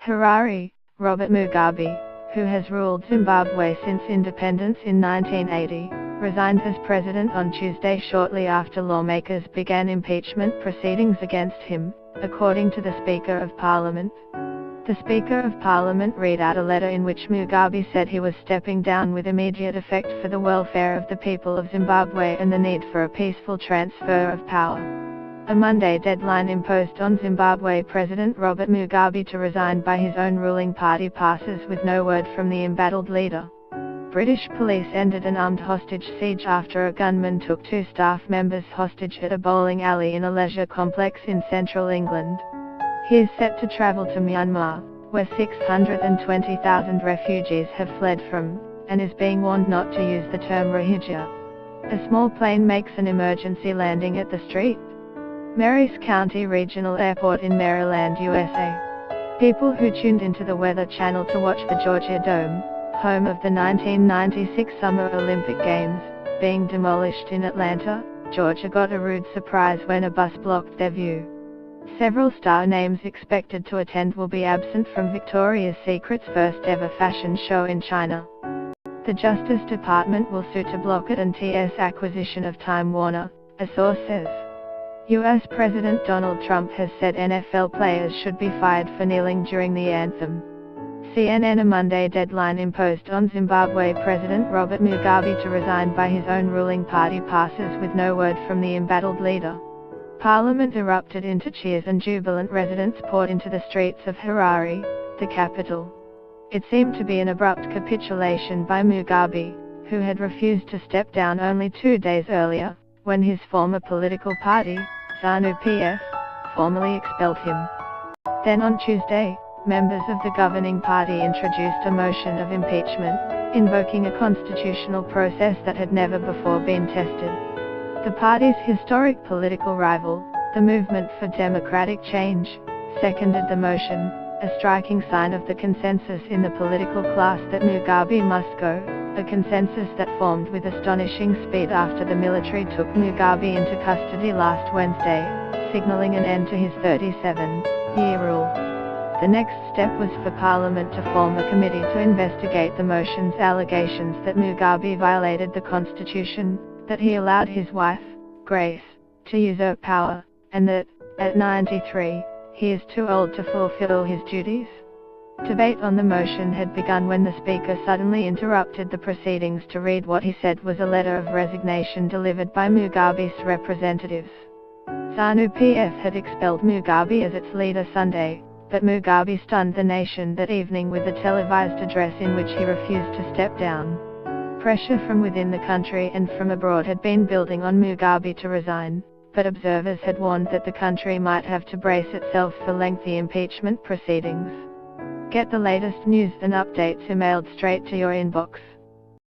Harare, Robert Mugabe, who has ruled Zimbabwe since independence in 1980, resigned as president on Tuesday shortly after lawmakers began impeachment proceedings against him, according to the Speaker of Parliament. The Speaker of Parliament read out a letter in which Mugabe said he was stepping down with immediate effect for the welfare of the people of Zimbabwe and the need for a peaceful transfer of power. A Monday deadline imposed on Zimbabwe President Robert Mugabe to resign by his own ruling party passes with no word from the embattled leader. British police ended an armed hostage siege after a gunman took 2 staff members hostage at a bowling alley in a leisure complex in central England. He is set to travel to Myanmar, where 620,000 refugees have fled from, and is being warned not to use the term Rohingya. A small plane makes an emergency landing at the St. Mary's County Regional Airport in Maryland, USA. People who tuned into the Weather Channel to watch the Georgia Dome, home of the 1996 Summer Olympic Games, being demolished in Atlanta, Georgia, got a rude surprise when a bus blocked their view. Several star names expected to attend will be absent from Victoria's Secret's first ever fashion show in China. The Justice Department will sue to block AT&T's acquisition of Time Warner, a source says. US President Donald Trump has said NFL players should be fired for kneeling during the anthem. CNN a Monday deadline imposed on Zimbabwe President Robert Mugabe to resign by his own ruling party passes with no word from the embattled leader. Parliament erupted into cheers and jubilant residents poured into the streets of Harare, the capital. It seemed to be an abrupt capitulation by Mugabe, who had refused to step down only 2 days earlier, when his former political party, ZANU-PF, formally expelled him. Then on Tuesday, members of the governing party introduced a motion of impeachment, invoking a constitutional process that had never before been tested. The party's historic political rival, the Movement for Democratic Change, seconded the motion, a striking sign of the consensus in the political class that Mugabe must go, a consensus that formed with astonishing speed after the military took Mugabe into custody last Wednesday, signaling an end to his 37-year rule. The next step was for Parliament to form a committee to investigate the motion's allegations that Mugabe violated the Constitution, that he allowed his wife, Grace, to usurp power, and that, at 93, he is too old to fulfill his duties. Debate on the motion had begun when the Speaker suddenly interrupted the proceedings to read what he said was a letter of resignation delivered by Mugabe's representatives. ZANU-PF had expelled Mugabe as its leader Sunday, but Mugabe stunned the nation that evening with a televised address in which he refused to step down. Pressure from within the country and from abroad had been building on Mugabe to resign, but observers had warned that the country might have to brace itself for lengthy impeachment proceedings. Get the latest news and updates emailed straight to your inbox.